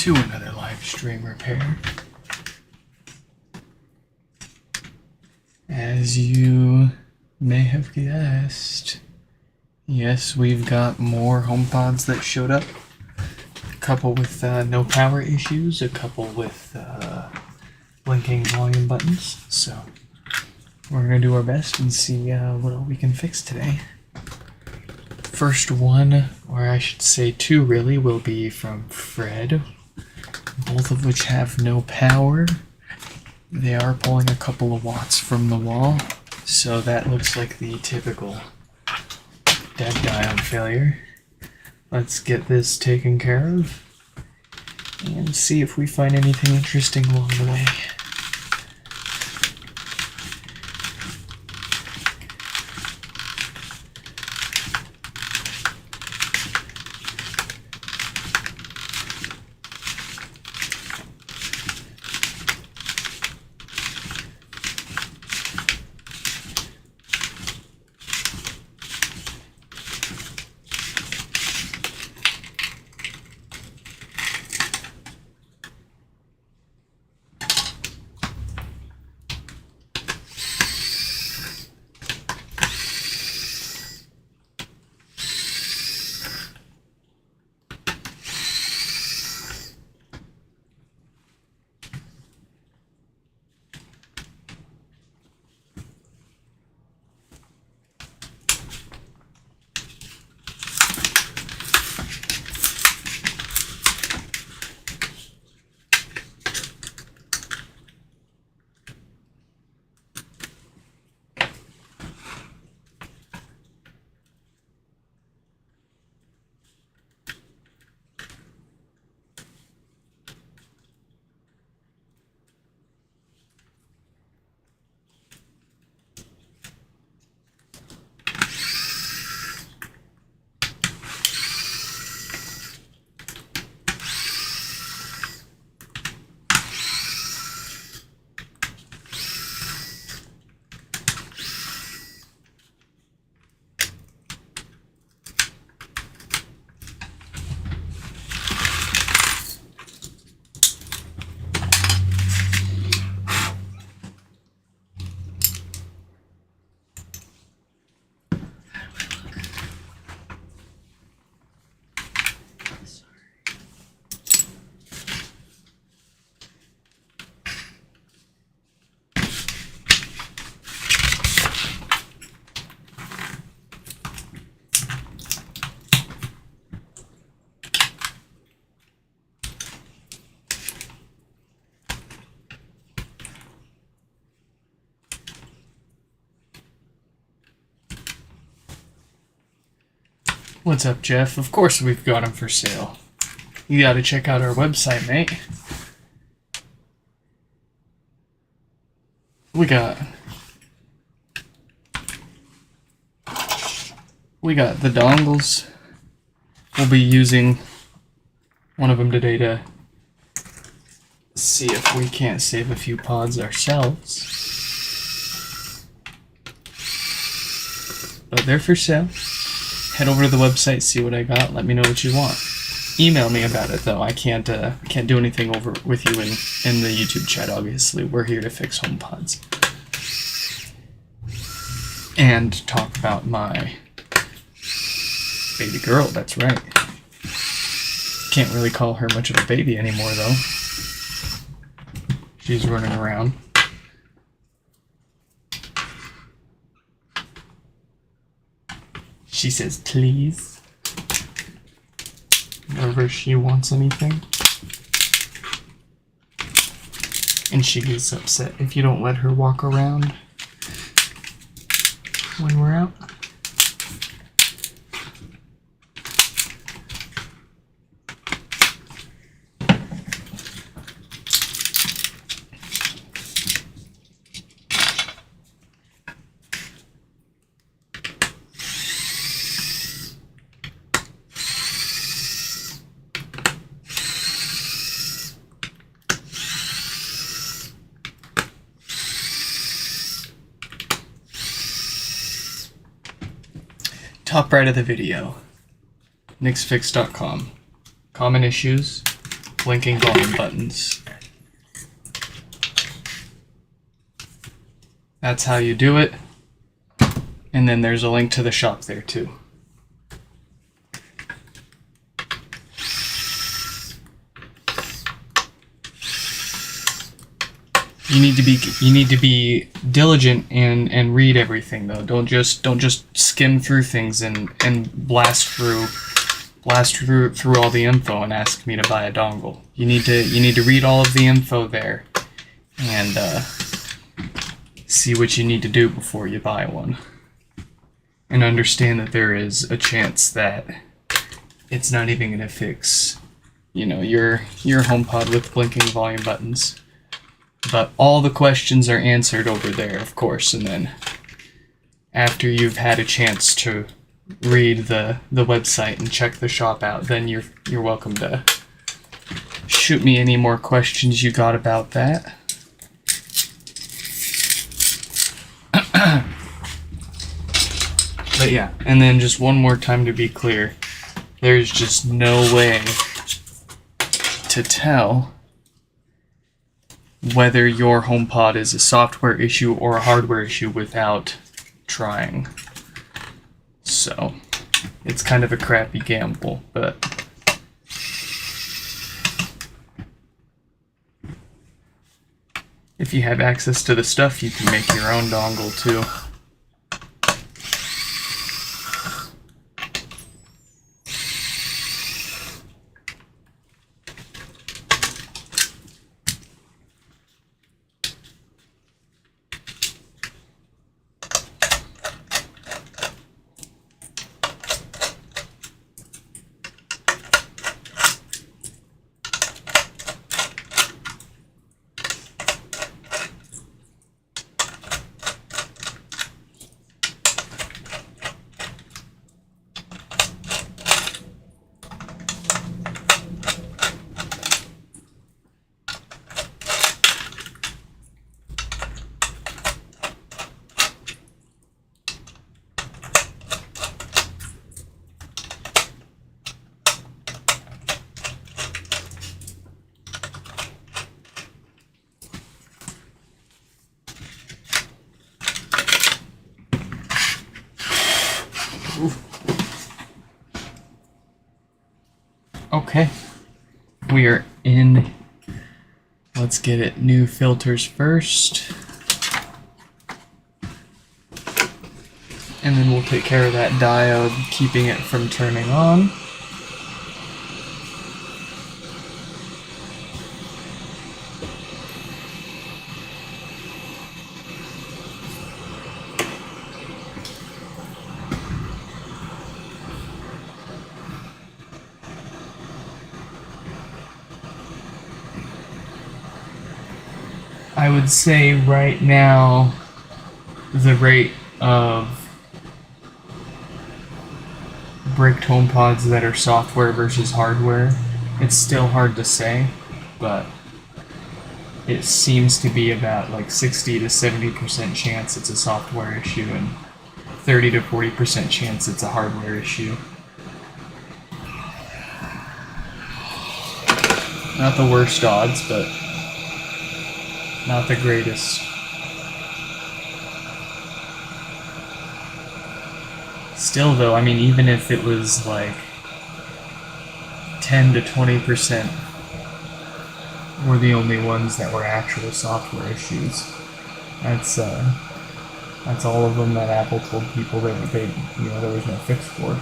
to another live stream repair. As you may have guessed, yes, we've got more HomePods that showed up. A couple with no power issues, a couple with blinking volume buttons. So we're going to do our best and see what all we can fix today. First one, or I should say two really, will be from Fred, both of which have no power. They are pulling a couple of watts from the wall, so that looks like the typical dead diode failure. Let's get this taken care of and see if we find anything interesting along the way. What's up, Jeff? Of course we've got them for sale. You gotta check out our website, mate. We got the dongles. We'll be using one of them today to see if we can't save a few pods ourselves. But they're for sale. Head over to the website, see what I got, let me know what you want. Email me about it, though. I can't do anything over with you in the YouTube chat, obviously. We're here to fix HomePods. And talk about my baby girl, that's right. Can't really call her much of a baby anymore, though. She's running around. She says, please, whenever she wants anything. And she gets upset if you don't let her walk around when we're out. Top right of the video, nixfix.com. Common issues, blinking volume buttons. That's how you do it. And then there's a link to the shop there too. You need to be diligent and read everything though. Don't just skim through things and blast through all the info and ask me to buy a dongle. You need to read all of the info there and see what you need to do before you buy one. And understand that there is a chance that it's not even going to fix, your HomePod with blinking volume buttons. But all the questions are answered over there, of course, and then after you've had a chance to read the website and check the shop out, then you're welcome to shoot me any more questions you got about that. But yeah, and then just one more time to be clear, there's just no way to tell whether your HomePod is a software issue or a hardware issue without trying. So, it's kind of a crappy gamble, but if you have access to the stuff, you can make your own dongle too. Okay, we are in. Let's get it. New filters first. And then we'll take care of that diode, keeping it from turning on. I would say right now the rate of bricked HomePods that are software versus hardware, it's still hard to say, but it seems to be about like 60 to 70% chance it's a software issue and 30 to 40% chance it's a hardware issue. Not the worst odds, but not the greatest. Still though, I mean, even if it was like 10 to 20% were the only ones that were actual software issues, that's all of them that Apple told people that there was no fix for.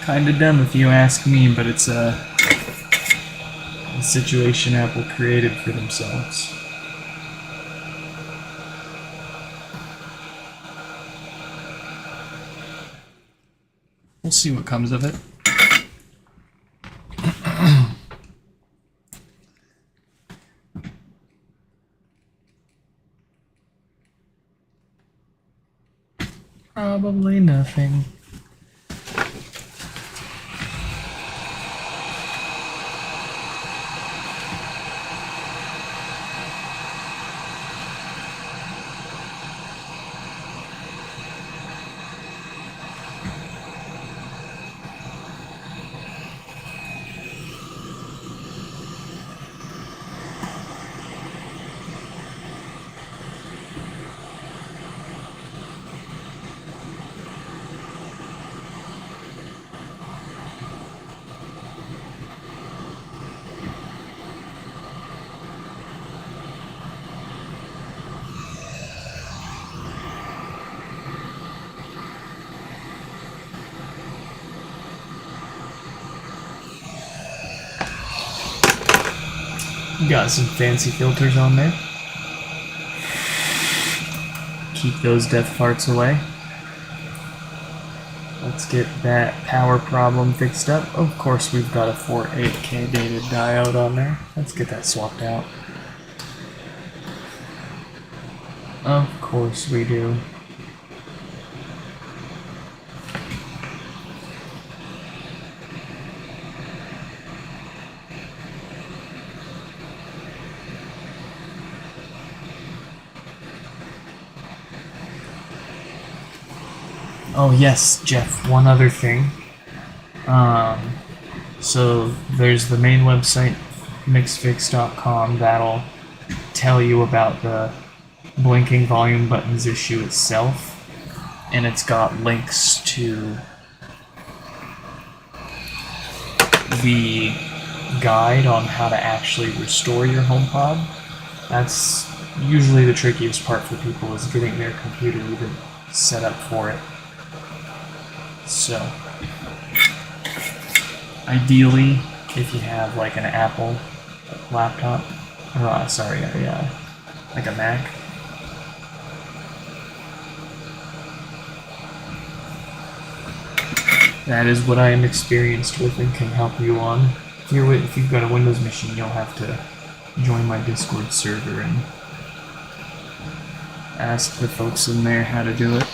Kinda dumb if you ask me, but it's a situation Apple created for themselves. We'll see what comes of it. Probably nothing. Got some fancy filters on there. Keep those death farts away. Let's get that power problem fixed up. Of course, we've got a 48K dated diode on there. Let's get that swapped out. Of course we do. Oh yes, Jeff, one other thing. So there's the main website, mixfix.com, that'll tell you about the blinking volume buttons issue itself, and it's got links to the guide on how to actually restore your HomePod. That's usually the trickiest part for people, is getting their computer even set up for it. So, ideally, if you have like an Apple laptop, or like a Mac, that is what I am experienced with and can help you on. If you've got a Windows machine, you'll have to join my Discord server and ask the folks in there how to do it.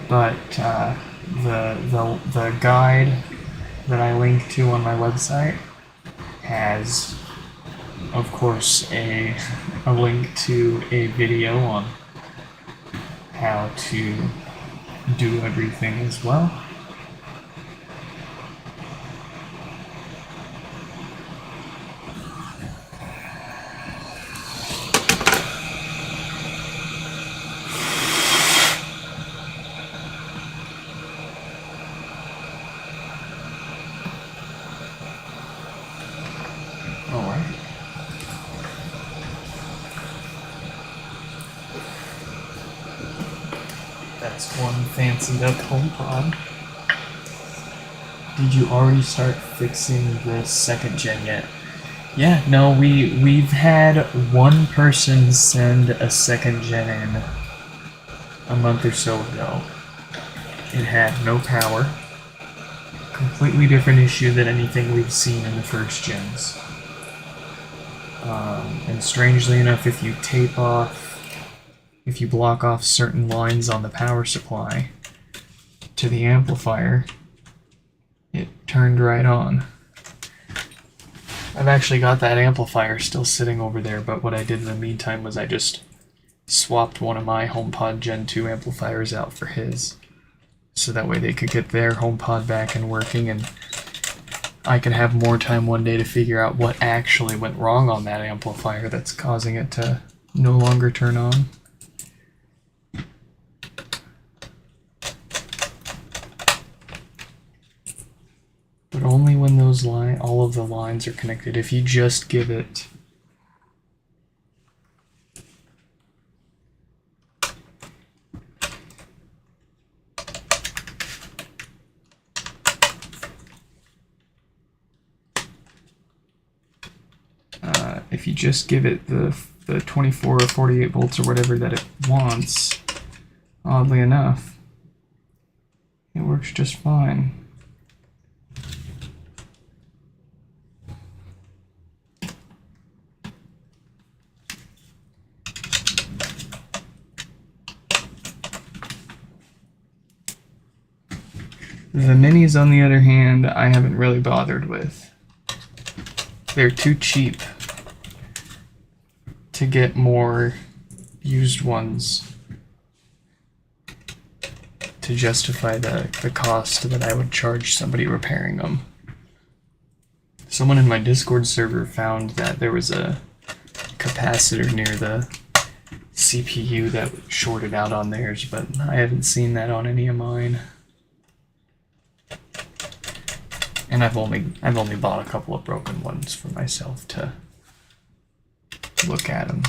But the guide that I link to on my website has, of course, a link to a video on how to do everything as well. That's one fancied up HomePod. Did you already start fixing the second gen yet? Yeah, no, we've had one person send a second gen in a month or so ago. It had no power. Completely different issue than anything we've seen in the first gens. And strangely enough, if you block off certain lines on the power supply to the amplifier, it turned right on. I've actually got that amplifier still sitting over there, but what I did in the meantime was I just swapped one of my HomePod Gen 2 amplifiers out for his, so that way they could get their HomePod back and working, and I could have more time one day to figure out what actually went wrong on that amplifier that's causing it to no longer turn on. But only when those all of the lines are connected. If you just give it the 24 or 48 volts or whatever that it wants, oddly enough, it works just fine. The minis, on the other hand, I haven't really bothered with. They're too cheap to get more used ones to justify the cost that I would charge somebody repairing them. Someone in my Discord server found that there was a capacitor near the CPU that shorted out on theirs, but I haven't seen that on any of mine. And I've only bought a couple of broken ones for myself to look at them.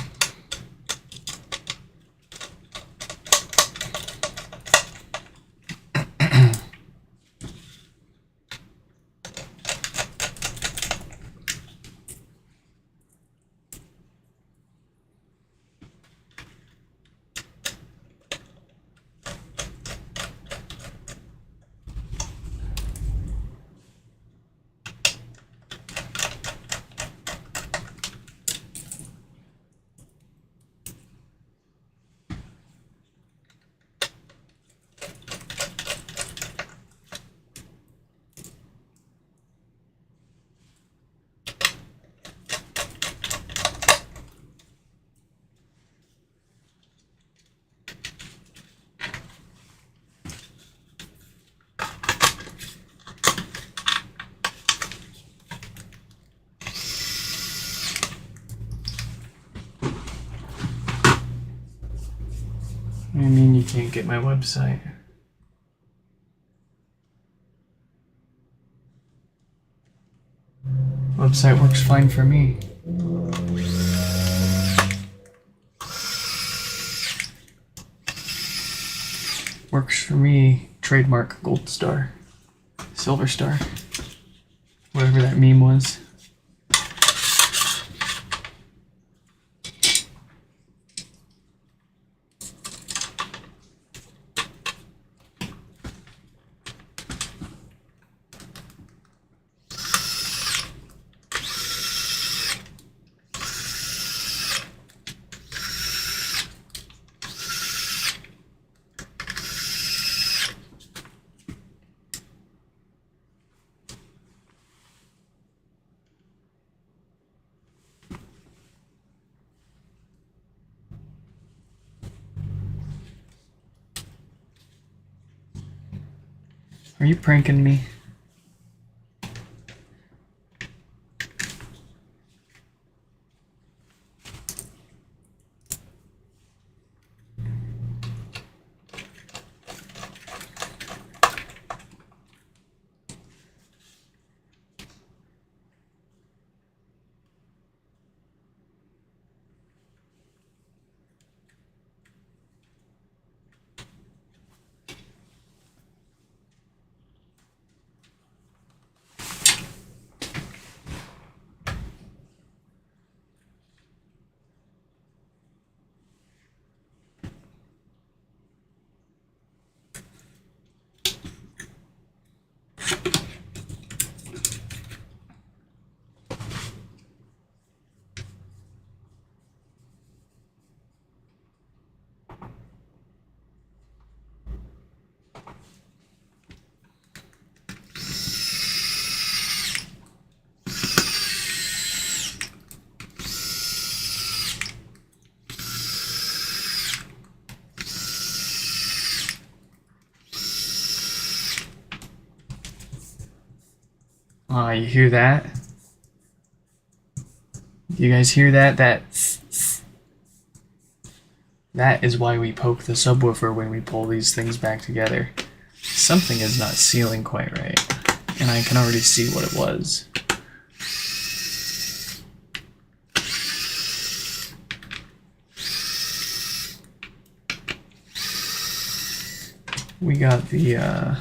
can't get my website. Website works fine for me. Works for me. Trademark gold star. Silver star. Whatever that meme was. Are you pranking me? You hear that? You guys hear that? That is why we poke the subwoofer when we pull these things back together. Something is not sealing quite right, and I can already see what it was. We got the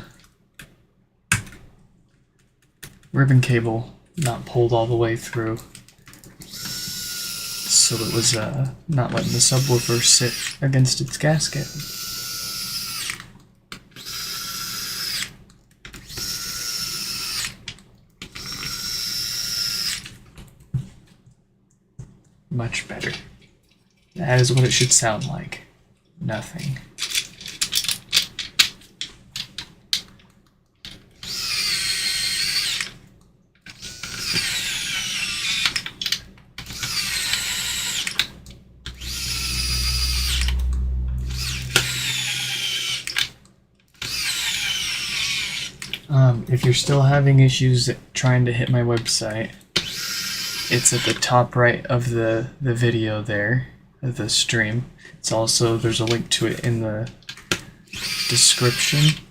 ribbon cable not pulled all the way through, so it was not letting the subwoofer sit against its gasket. Much better. That is what it should sound like. Nothing. If you're still having issues trying to hit my website, it's at the top right of the video there, of the stream. It's also, there's a link to it in the description.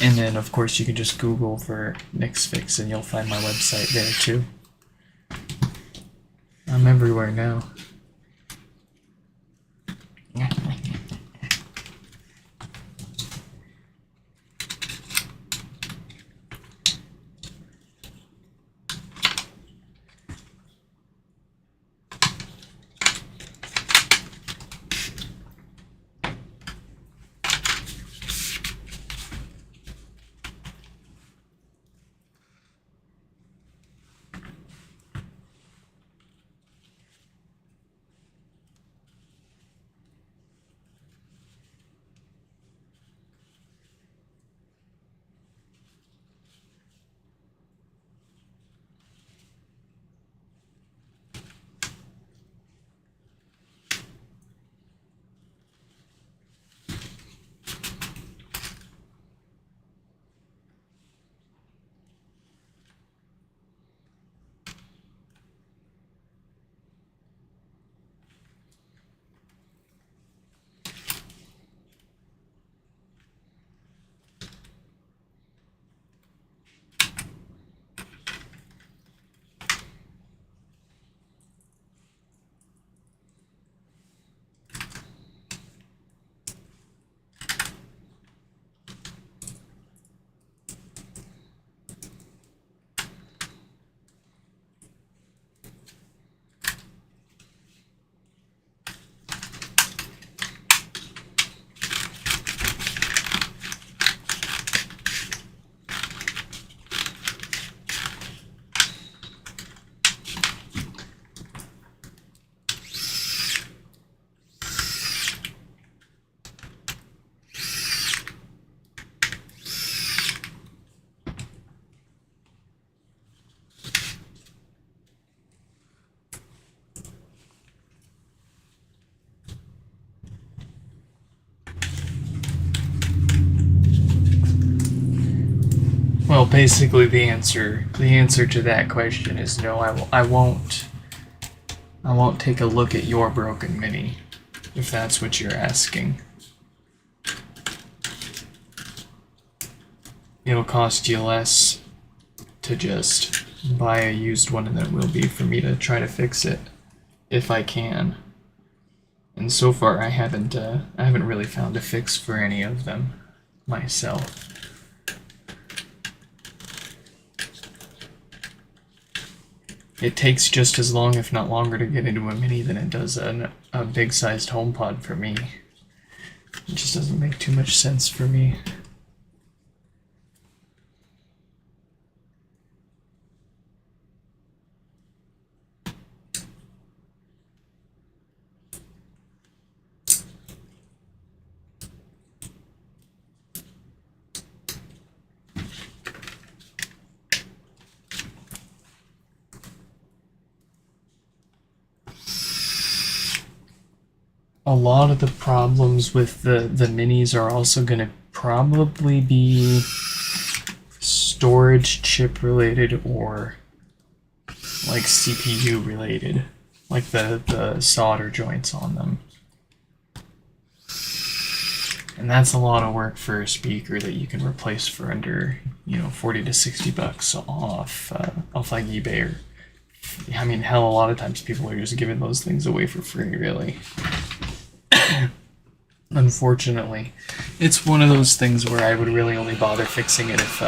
And then, of course, you can just Google for Nixfix and you'll find my website there too. I'm everywhere now. Well, basically the answer to that question is no. I won't take a look at your broken Mini, if that's what you're asking. It'll cost you less to just buy a used one than it will be for me to try to fix it, if I can. And so far, I haven't really found a fix for any of them myself. It takes just as long, if not longer, to get into a Mini than it does a big-sized HomePod for me. It just doesn't make too much sense for me. A lot of the problems with the minis are also going to probably be storage chip related or like CPU related, like the solder joints on them. And that's a lot of work for a speaker that you can replace for under, $40 to $60 off like eBay or, I mean, hell, a lot of times people are just giving those things away for free, really. Unfortunately, it's one of those things where I would really only bother fixing it if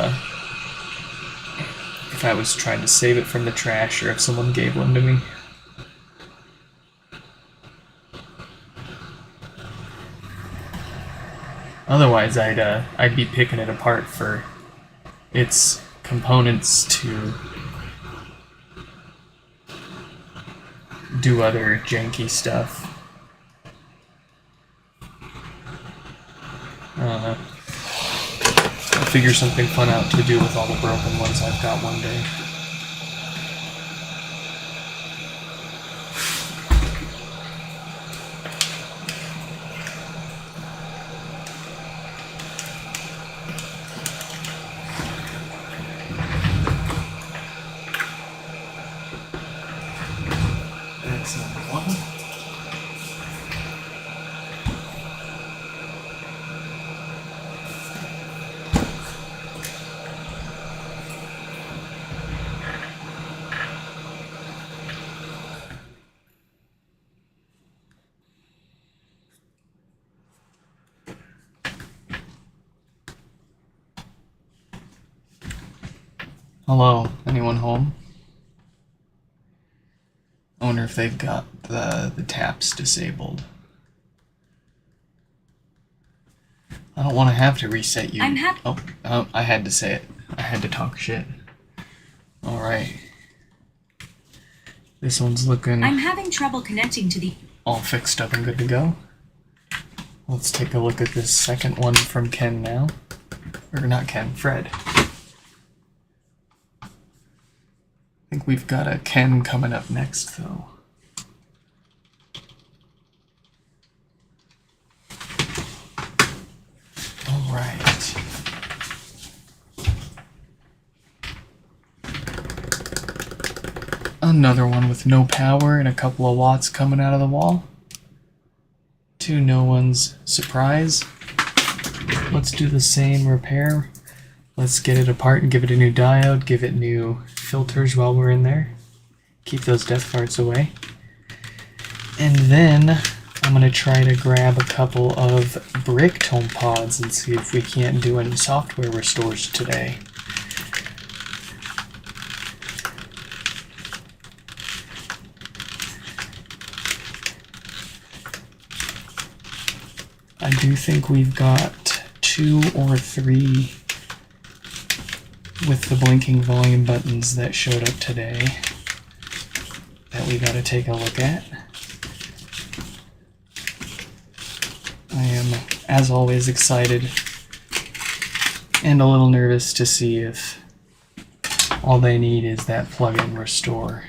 I was trying to save it from the trash or if someone gave one to me. Otherwise, I'd be picking it apart for its components to do other janky stuff. I'll figure something fun out to do with all the broken ones I've got one day. That's number one. Hello, anyone home? I wonder if they've got the taps disabled. I don't want to have to reset you. Oh, I had to say it. I had to talk shit. Alright. This one's looking I'm having trouble connecting to the... all fixed up and good to go. Let's take a look at this second one from Ken now. Or not Ken, Fred. I think we've got a Ken coming up next, though. All right. Another one with no power and a couple of watts coming out of the wall. To no one's surprise. Let's do the same repair. Let's get it apart and give it a new diode, give it new filters while we're in there. Keep those death parts away. And then I'm going to try to grab a couple of bricked HomePods and see if we can't do any software restores today. I do think we've got 2 or 3 with the blinking volume buttons that showed up today that we gotta take a look at. I am, as always, excited and a little nervous to see if all they need is that plug-in restore.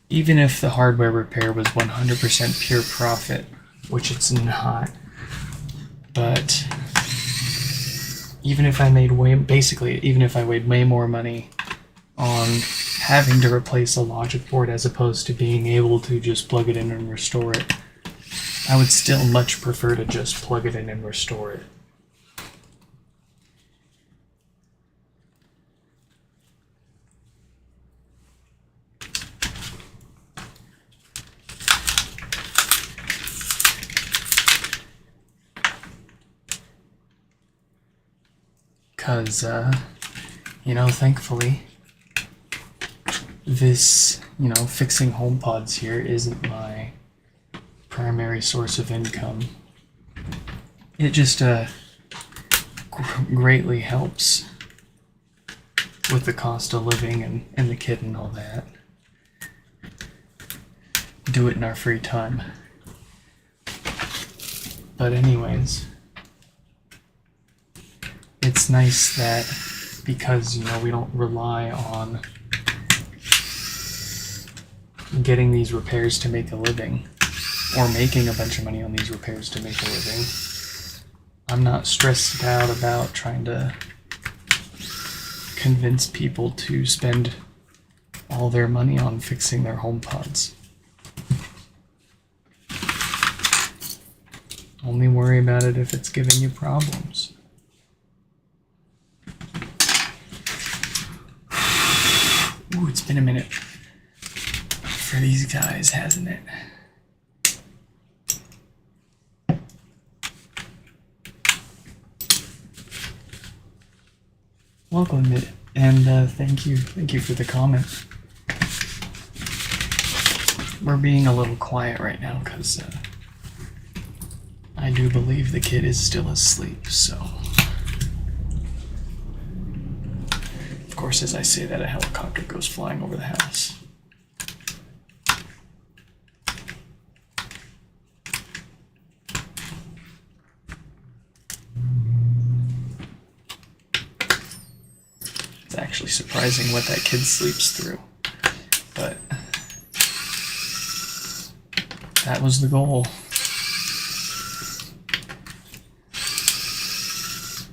Even if the hardware repair was 100% pure profit, which it's not, But even if I made even if I made way more money on having to replace a logic board as opposed to being able to just plug it in and restore it, I would still much prefer to just plug it in and restore it. Because, thankfully, this, fixing HomePods here isn't my primary source of income. It just greatly helps with the cost of living and the kid and all that. Do it in our free time. But anyways, it's nice that because, we don't rely on getting these repairs to make a living, or making a bunch of money on these repairs to make a living. I'm not stressed out about trying to convince people to spend all their money on fixing their HomePods. Only worry about it if it's giving you problems. Ooh, it's been a minute for these guys, hasn't it? Welcome, and thank you for the comment. We're being a little quiet right now because I do believe the kid is still asleep, so. Of course, as I say that, a helicopter goes flying over the house. It's actually surprising what that kid sleeps through, but that was the goal.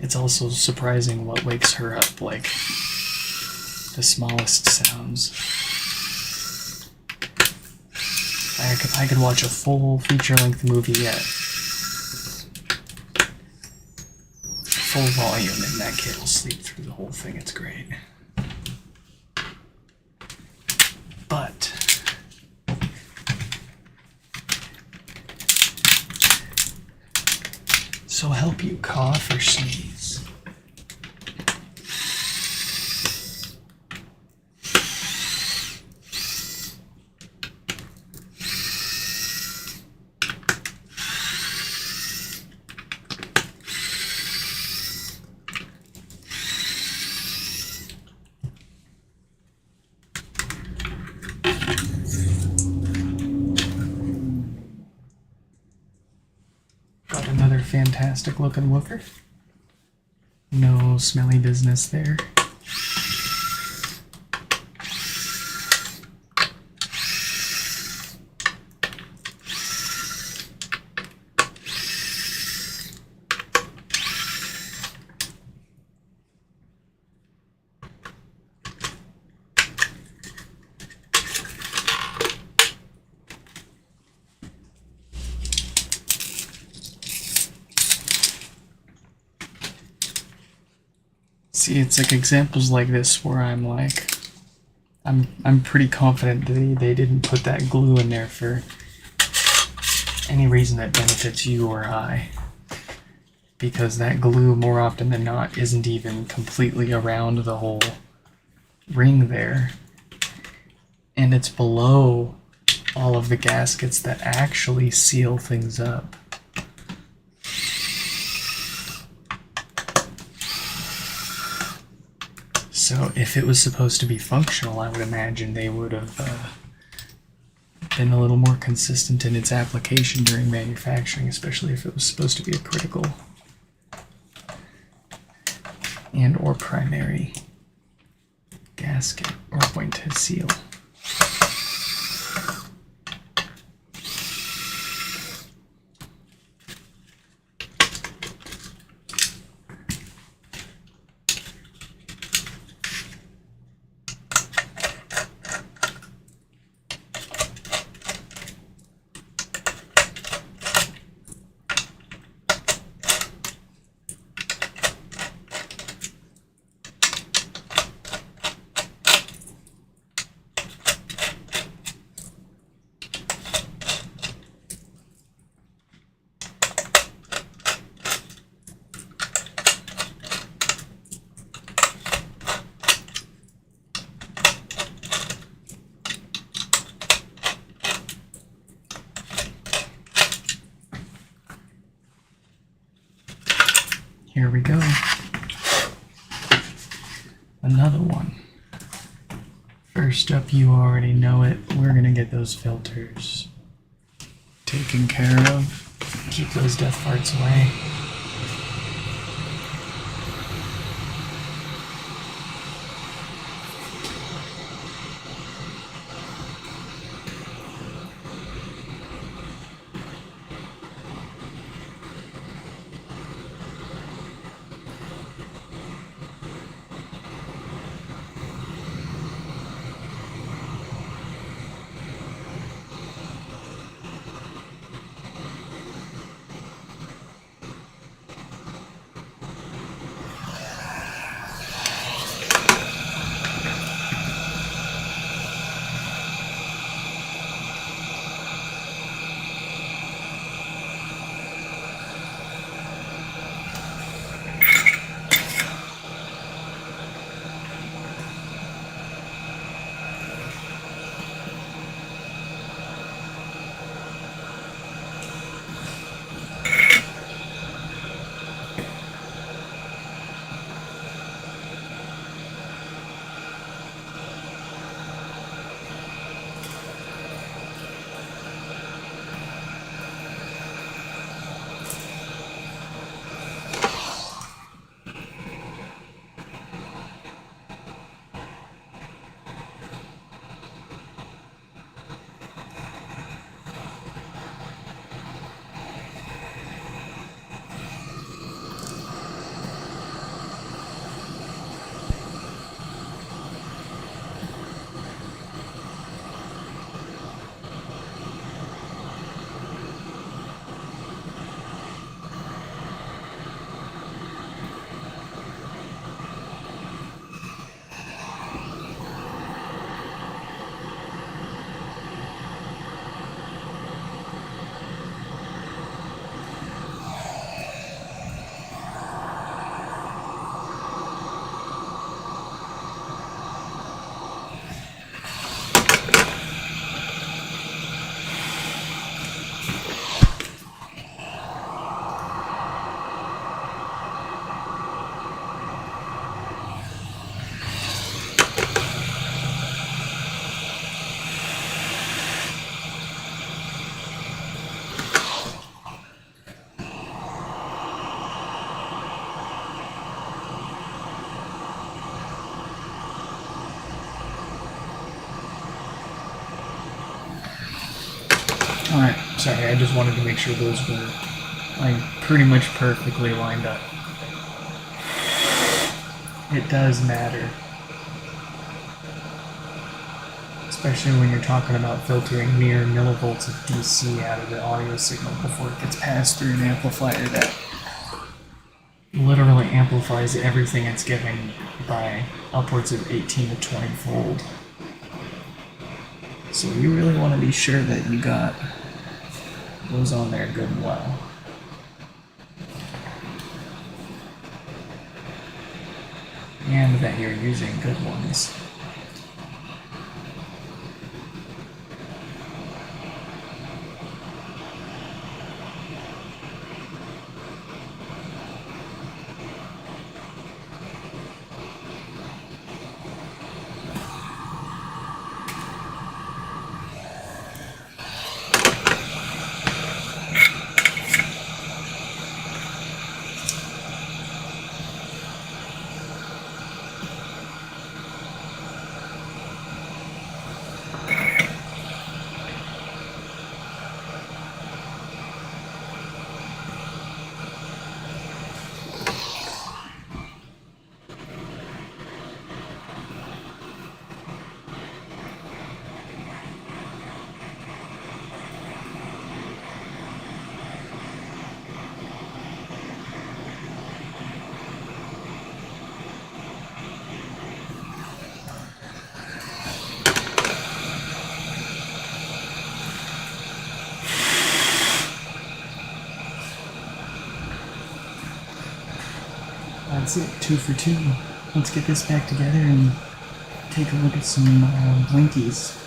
It's also surprising what wakes her up, like the smallest sounds. I could watch a full feature-length movie at full volume and that kid will sleep through the whole thing. It's great. But so help you cough or sneeze. Got another fantastic looking woofer. No smelly business there. See, it's like examples like this where I'm like, I'm pretty confident that they didn't put that glue in there for any reason that benefits you or I. Because that glue, more often than not, isn't even completely around the whole ring there. And it's below all of the gaskets that actually seal things up. So if it was supposed to be functional, I would imagine they would have been a little more consistent in its application during manufacturing, especially if it was supposed to be a critical and or primary gasket or point to seal. Here we go. Another one. First up, you already know it. We're gonna get those filters taken care of. Keep those death farts away. Alright, sorry, I just wanted to make sure those were like pretty much perfectly lined up. It does matter. Especially when you're talking about filtering mere millivolts of DC out of the audio signal before it gets passed through an amplifier that literally amplifies everything it's giving by upwards of 18 to 20 fold. So you really want to be sure that you got those on there good and well. And that you're using good ones. That's it, 2 for 2. Let's get this back together and take a look at some blinkies.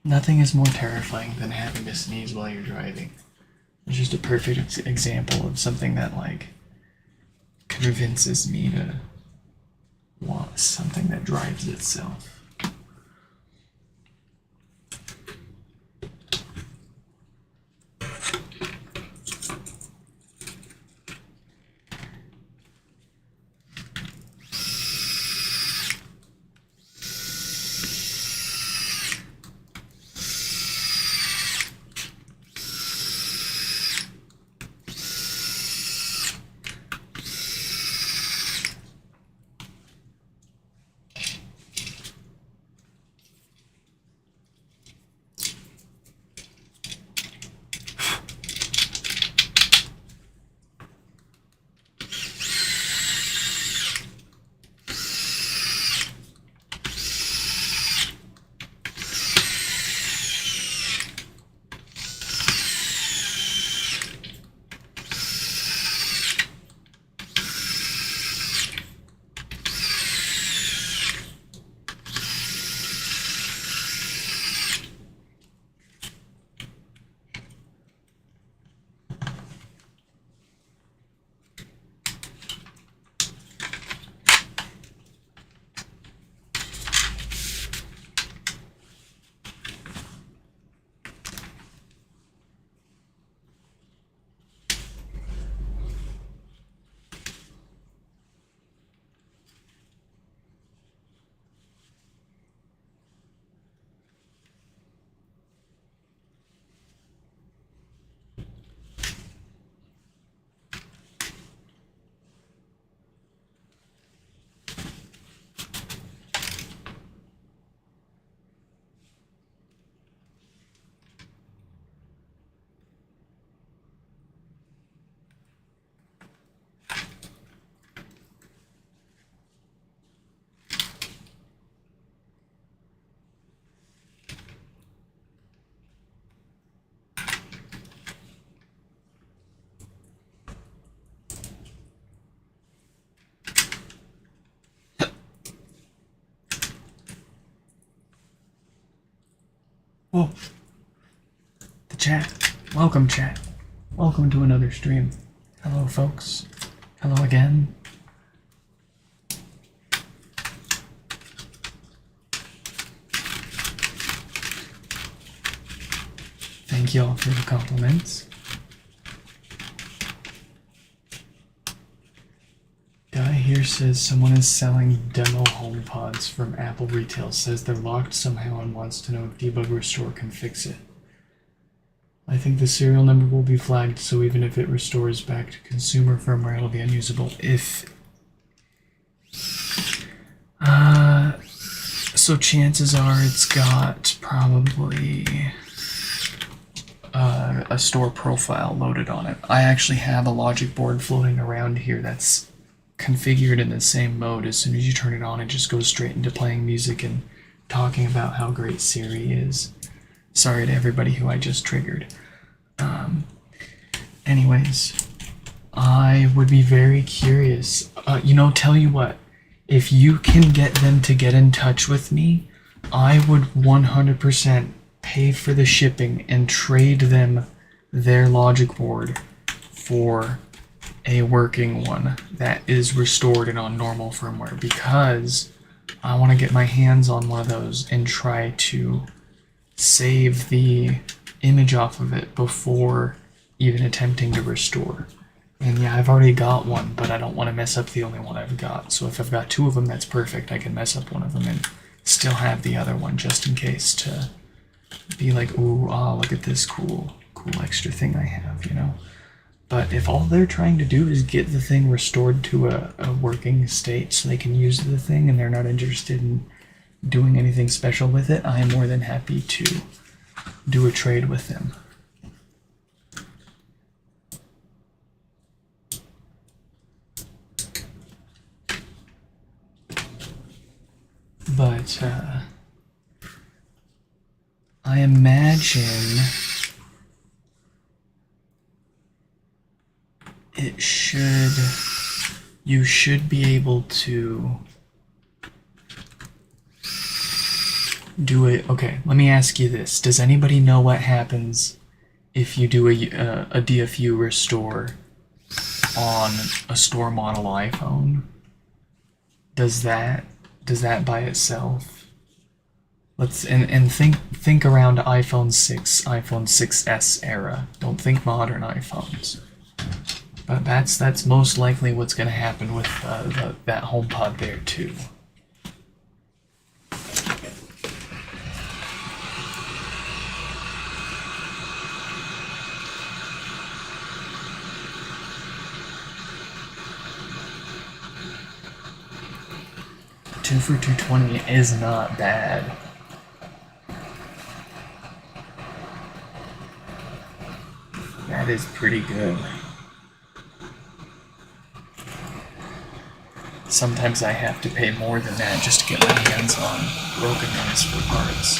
Nothing is more terrifying than having to sneeze while you're driving. It's just a perfect example of something that, like, convinces me to want something that drives itself. Whoa. The chat. Welcome, chat. Welcome to another stream. Hello, folks. Hello again. Thank y'all for the compliments. Guy here says someone is selling demo HomePods from Apple Retail. Says they're locked somehow and wants to know if Debug Restore can fix it. I think the serial number will be flagged, so even if it restores back to consumer firmware, it'll be unusable. So chances are it's got probably a store profile loaded on it. I actually have a logic board floating around here that's configured in the same mode. As soon as you turn it on, it just goes straight into playing music and talking about how great Siri is. Sorry to everybody who I just triggered. Anyways, I would be very curious. Tell you what, if you can get them to get in touch with me, I would 100% pay for the shipping and trade them their logic board for a working one that is restored and on normal firmware, because I want to get my hands on one of those and try to save the image off of it before even attempting to restore. And yeah, I've already got one, but I don't want to mess up the only one I've got. So if I've got two of them, that's perfect. I can mess up one of them and still have the other one just in case to be like, ooh, look at this cool extra thing I have, you know? But if all they're trying to do is get the thing restored to a working state so they can use the thing and they're not interested in doing anything special with it, I am more than happy to do a trade with them. But I imagine you should be able to do it. Okay, let me ask you this. Does anybody know what happens if you do a DFU restore on a store model iPhone? Does that by itself? Let's think around iPhone 6, iPhone 6s era. Don't think modern iPhones. But that's most likely what's going to happen with that HomePod there too. Two for 220 is not bad. That is pretty good. Sometimes I have to pay more than that just to get my hands on broken ones for parts.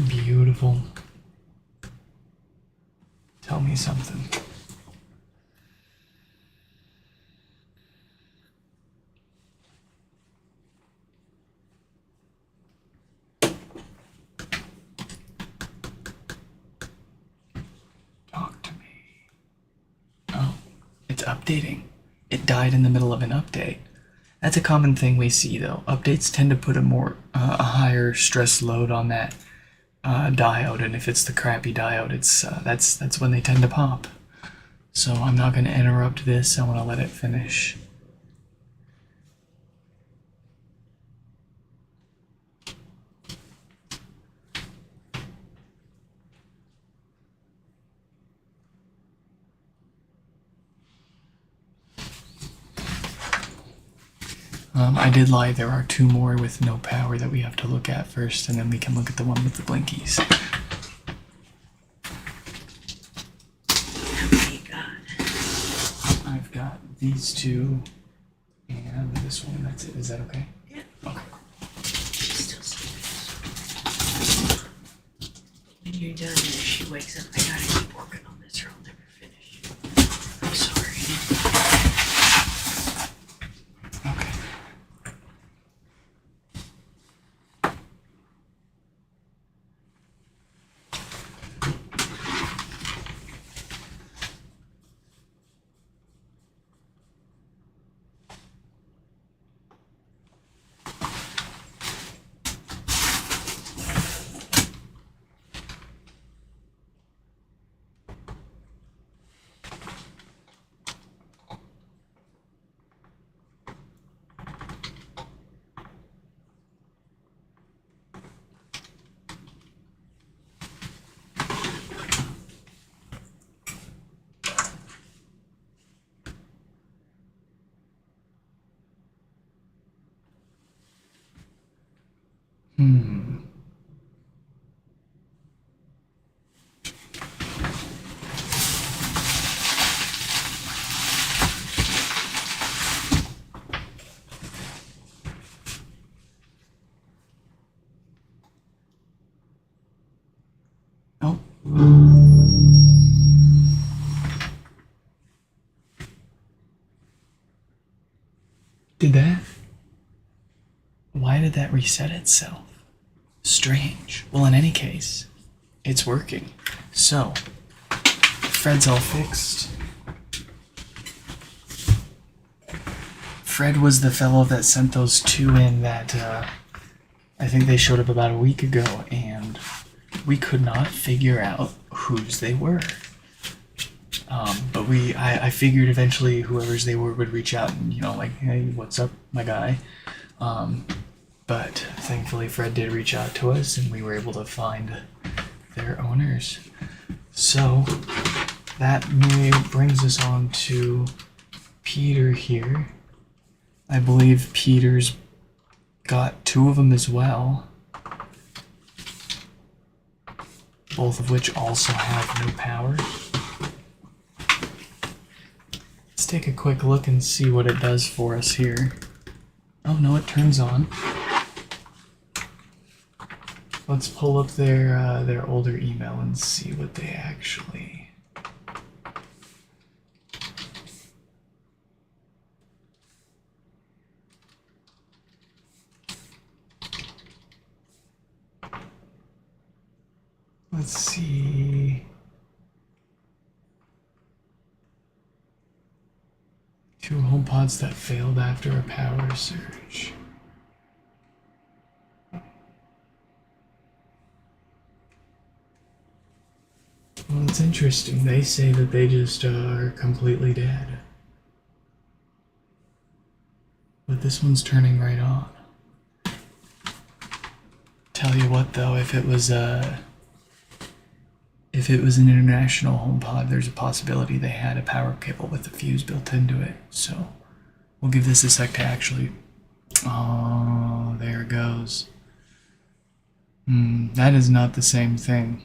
Beautiful. Tell me something. Talk to me. Oh, it's updating. It died in the middle of an update. That's a common thing we see, though. Updates tend to put a higher stress load on that diode, and if it's the crappy diode, it's that's when they tend to pop. So I'm not going to interrupt this. I want to let it finish. I did lie. There are two more with no power that we have to look at first, and then we can look at the one with the blinkies. I've got these two and this one. That's it. Is that okay? Yeah. Okay. She's still sleeping. When you're done and if she wakes up, I gotta keep working on this or I'll never finish. I'm sorry. Okay. Oh. Did that? Why did that reset itself? Strange. Well, in any case, it's working. So, Fred's all fixed. Fred was the fellow that sent those two in that I think they showed up about a week ago, and we could not figure out whose they were. But I figured eventually whoever's they were would reach out and, like, hey, what's up, my guy? But thankfully Fred did reach out to us, and we were able to find their owners. So that brings us on to Peter here. I believe Peter's got 2 of them as well, both of which also have no power. Let's take a quick look and see what it does for us here. Oh no, it turns on. Let's pull up their older email and see what they actually... Let's see... 2 HomePods that failed after a power surge. Well, it's interesting. They say that they just are completely dead. But this one's turning right on. Tell you what though, if it was an international HomePod, there's a possibility they had a power cable with a fuse built into it. So we'll give this a sec to actually... Oh, there it goes. That is not the same thing.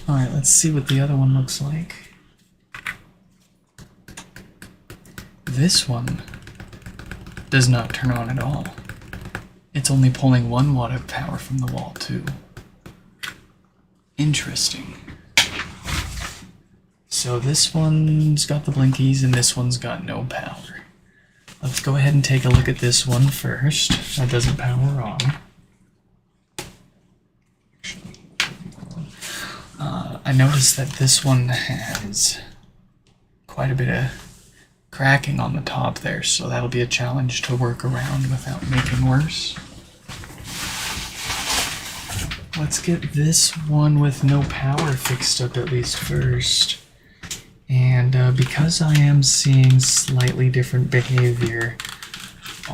Alright, let's see what the other one looks like. This one does not turn on at all. It's only pulling 1 watt of power from the wall, too. Interesting. So this one's got the blinkies and this one's got no power. Let's go ahead and take a look at this one first. That doesn't power on. I noticed that this one has quite a bit of cracking on the top there, so that'll be a challenge to work around without making worse. Let's get this one with no power fixed up at least first. And because I am seeing slightly different behavior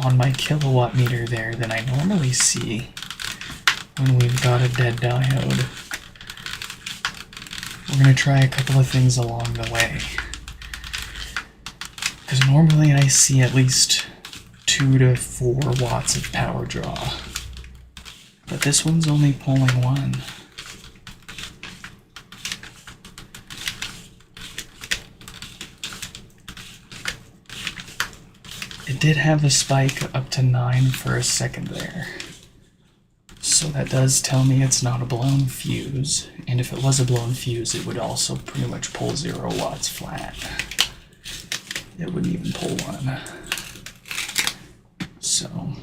on my kilowatt meter there than I normally see when we've got a dead diode, we're going to try a couple of things along the way. Because normally I see at least 2 to 4 watts of power draw. But this one's only pulling 1. It did have a spike up to 9 for a second there. So that does tell me it's not a blown fuse, and if it was a blown fuse, it would also pretty much pull 0 watts flat. It wouldn't even pull 1. So,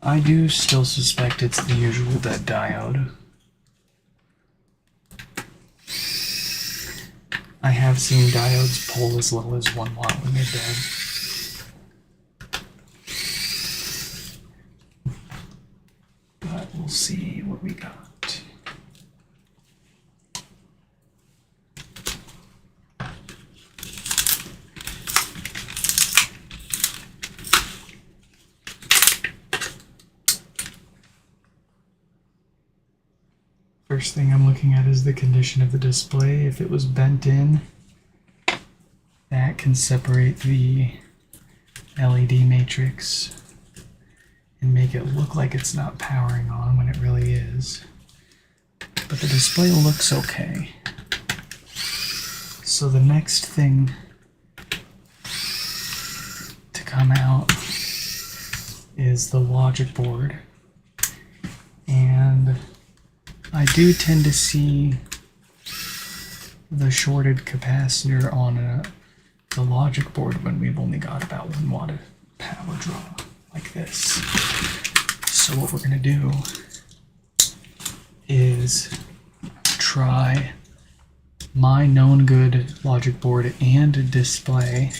I do still suspect it's the usual dead diode. I have seen diodes pull as little as 1 watt when they're dead. We'll see what we got. First thing I'm looking at is the condition of the display. If it was bent in, that can separate the LED matrix and make it look like it's not powering on when it really is. But the display looks okay. So the next thing to come out is the logic board. And I do tend to see the shorted capacitor on the logic board when we've only got about 1 watt of power draw, like this. So what we're going to do is try my known good logic board and display.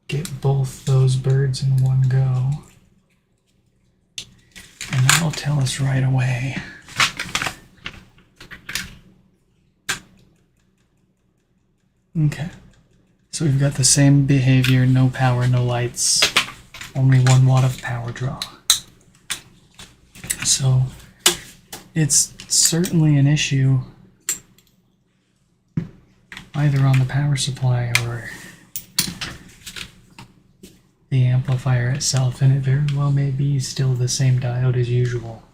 Get both those birds in one go. And that'll tell us right away okay. So we've got the same behavior, no power, no lights, only 1 watt of power draw. So it's certainly an issue either on the power supply or the amplifier itself, and it very well may be still the same diode as usual.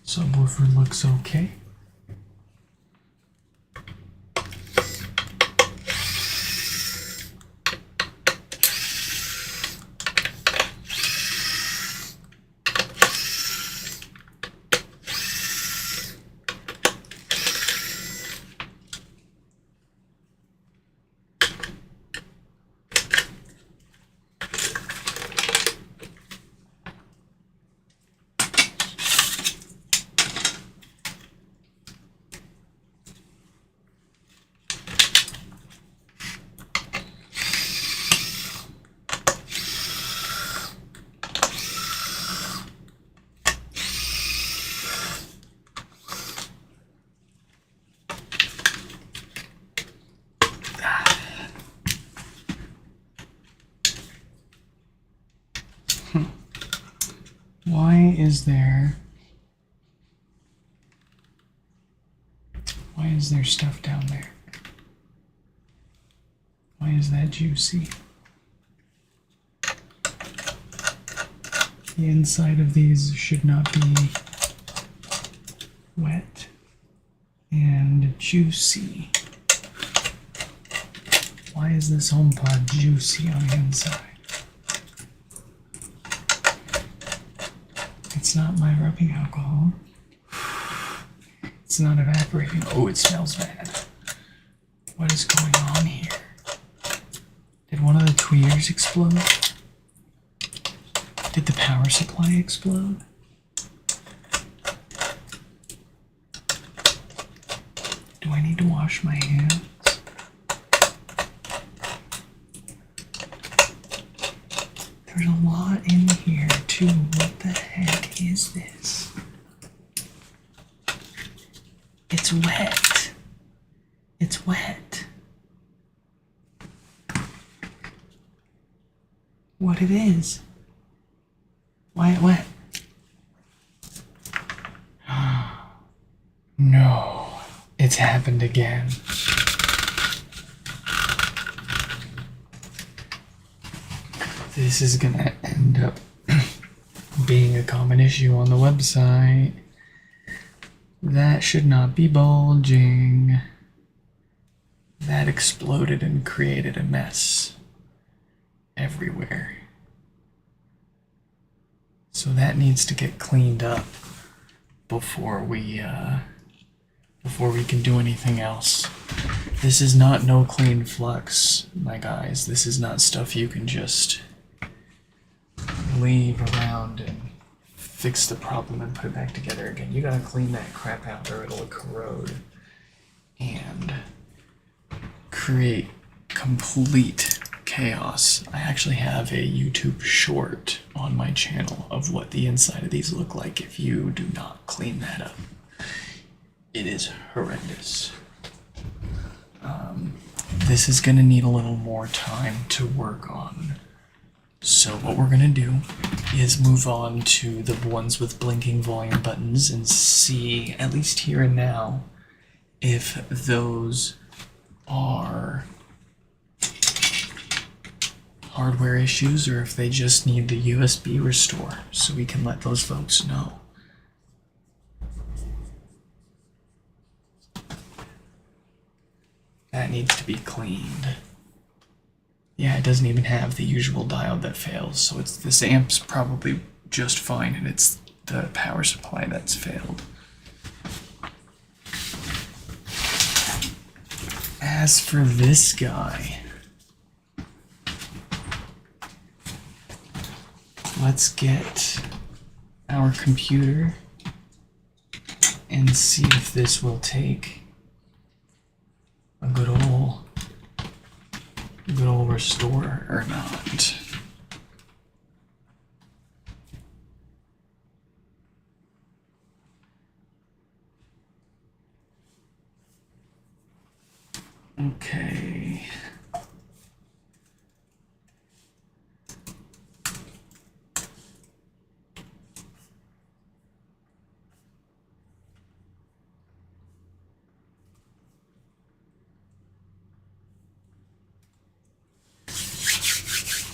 Subwoofer looks okay. Why is there stuff down there? Why is that juicy? The inside of these should not be wet and juicy. Why is this HomePod juicy on the inside? It's not my rubbing alcohol. It's not evaporating. Oh, it smells bad. What is going on here? Did one of the tweeters explode? Did the power supply explode? Do I need to wash my hands? There's a lot in here too. What the heck is this? It's wet. It's wet. What it is? Why it wet? No, it's happened again. This is gonna end up being a common issue on the website. That should not be bulging. That exploded and created a mess everywhere. So that needs to get cleaned up before we can do anything else. This is not no clean flux, my guys. This is not stuff you can just leave around and fix the problem and put it back together again. You gotta clean that crap out or it'll corrode and create complete chaos. I actually have a YouTube short on my channel of what the inside of these look like if you do not clean that up. It is horrendous. This is gonna need a little more time to work on. So what we're gonna do is move on to the ones with blinking volume buttons and see, at least here and now, if those are hardware issues or if they just need the USB restore, so we can let those folks know. That needs to be cleaned. Yeah, it doesn't even have the usual diode that fails, so it's this amp's probably just fine and it's the power supply that's failed. As for this guy, let's get our computer and see if this will take a good old restore or not. Okay.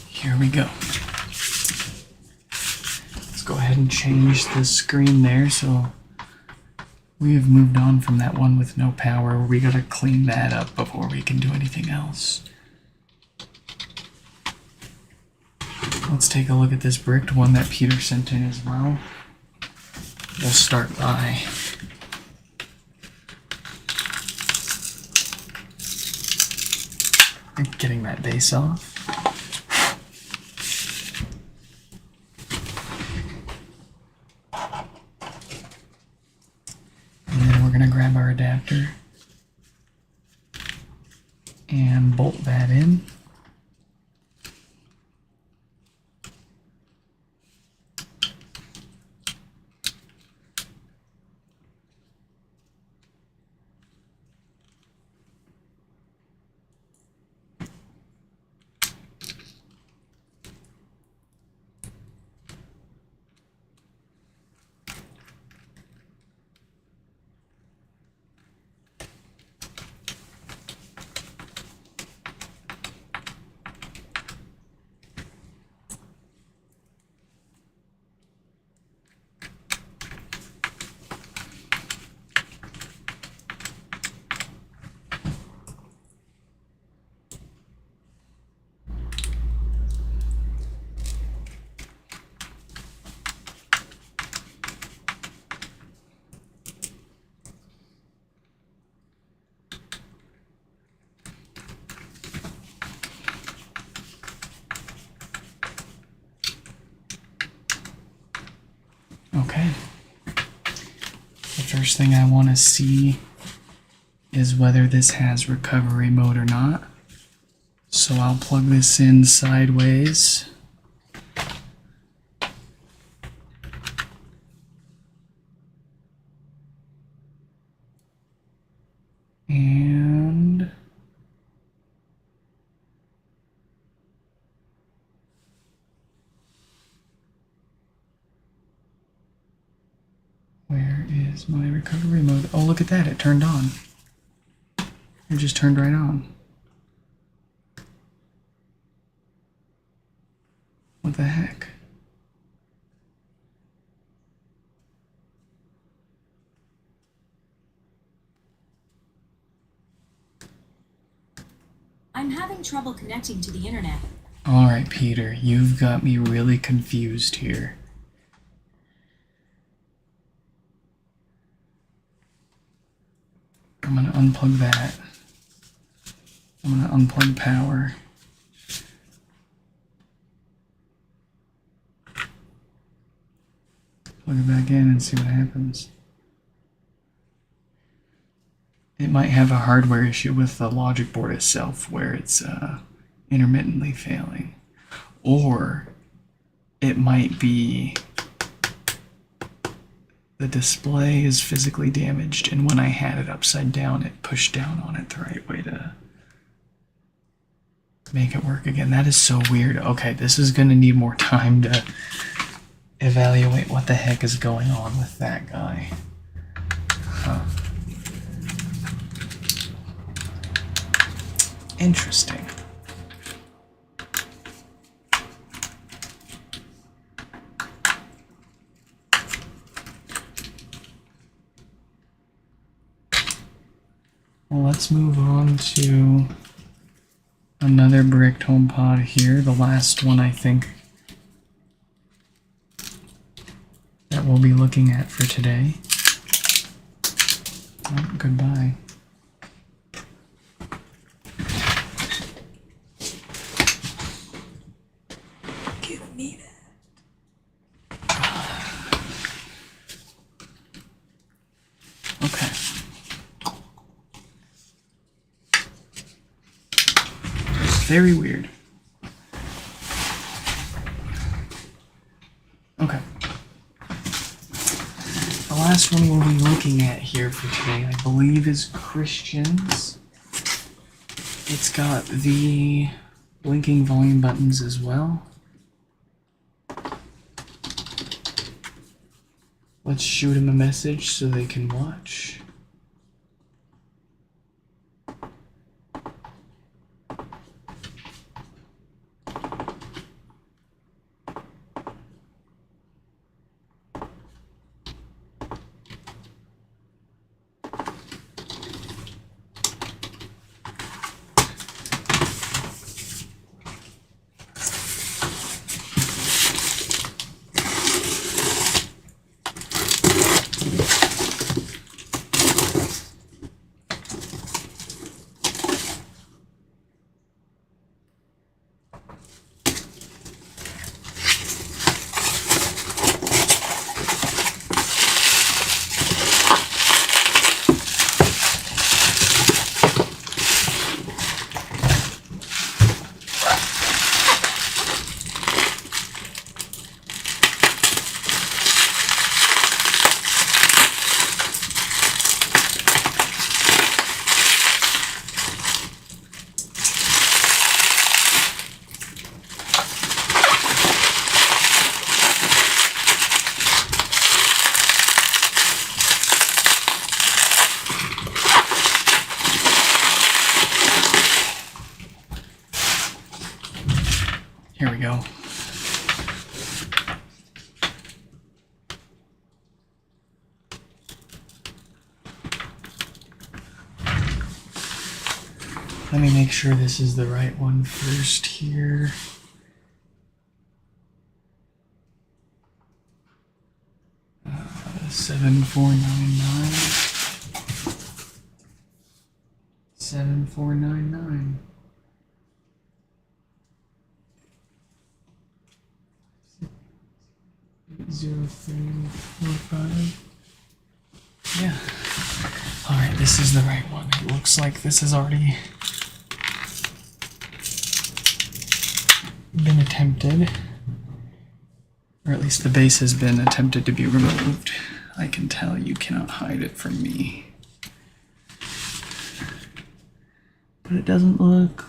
Here we go. Let's go ahead and change the screen there. So we have moved on from that one with no power. We gotta clean that up before we can do anything else. Let's take a look at this bricked one that Peter sent in as well. We'll start by getting that base off. Grab our adapter and bolt that in. Okay. The first thing I want to see is whether this has recovery mode or not. So I'll plug this in sideways. And Where is my recovery mode? Oh, look at that. It turned on. It just turned right on. What the heck? I'm having trouble connecting to the internet. Alright, Peter, you've got me really confused here. I'm gonna unplug that. I'm gonna unplug power. Plug it back in and see what happens. It might have a hardware issue with the logic board itself where it's intermittently failing. Or it might be the display is physically damaged, and when I had it upside down, it pushed down on it the right way to make it work again. That is so weird. Okay, this is going to need more time to evaluate what the heck is going on with that guy. Huh. Interesting. Well, let's move on to another bricked HomePod here. The last one, I think, that we'll be looking at for today. Oh, goodbye. Give me that. Okay. Very weird. Okay. The last one we'll be looking at here for today, I believe, is Christian's. It's got the blinking volume buttons as well. Let's shoot him a message so they can watch. Here we go. Let me make sure this is the right one first here. Uh, 7499. 7499. 0345. Yeah. Alright, this is the right one. It looks like this has already been attempted. Or at least the base has been attempted to be removed. I can tell you cannot hide it from me. But it doesn't look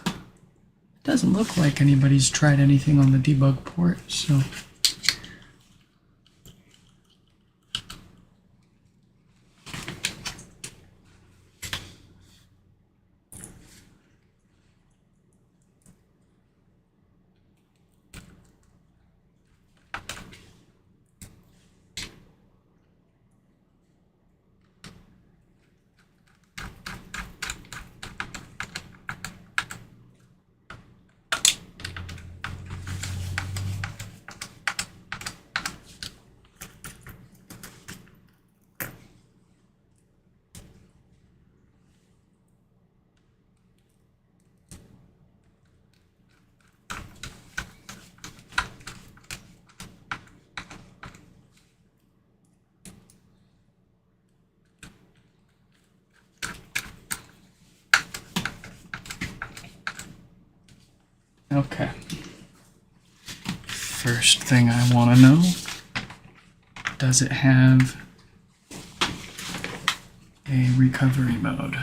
like anybody's tried anything on the debug port, so Okay. First thing I want to know, does it have a recovery mode?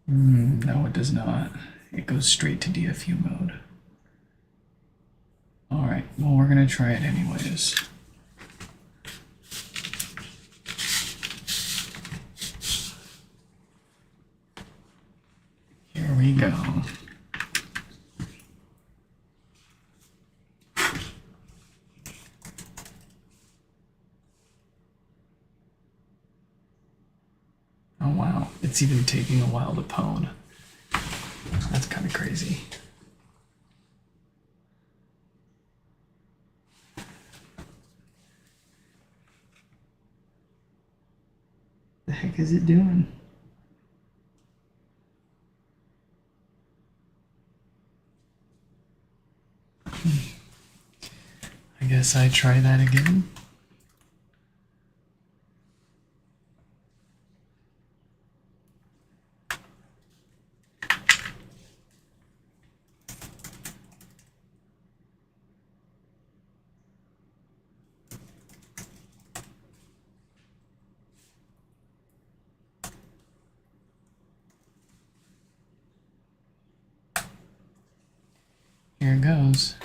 No, it does not. It goes straight to DFU mode. Alright, well, we're going to try it anyways. Here we go. Oh wow, it's even taking a while to pwn. That's kind of crazy. The heck is it doing? I guess I try that again. Here it goes.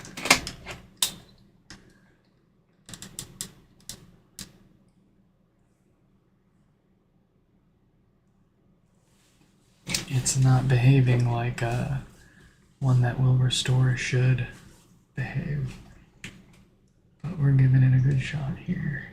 It's not behaving like one that will restore should behave. But we're giving it a good shot here.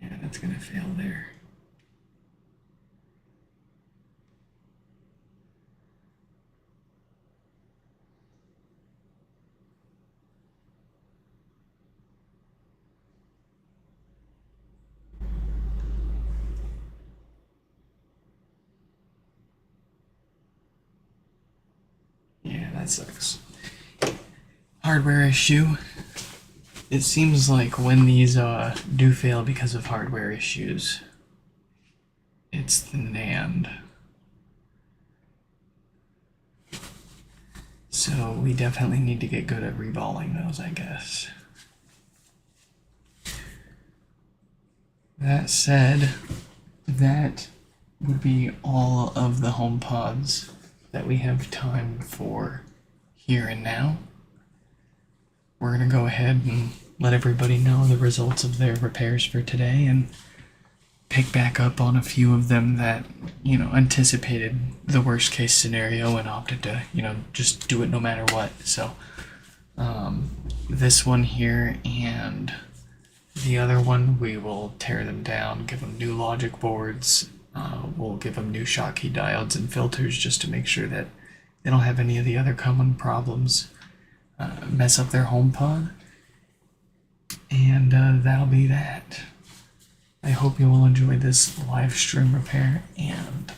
Yeah, that's gonna fail there. Yeah, that sucks. Hardware issue. It seems like when these do fail because of hardware issues, it's the NAND. So we definitely need to get good at reballing those, I guess. That said, that would be all of the HomePods that we have time for here and now. We're going to go ahead and let everybody know the results of their repairs for today and pick back up on a few of them that, anticipated the worst case scenario and opted to, just do it no matter what. So, this one here and the other one, we will tear them down, give them new logic boards. We'll give them new Schottky diodes and filters just to make sure that they don't have any of the other common problems mess up their HomePod. And that'll be that. I hope you all enjoyed this live stream repair, and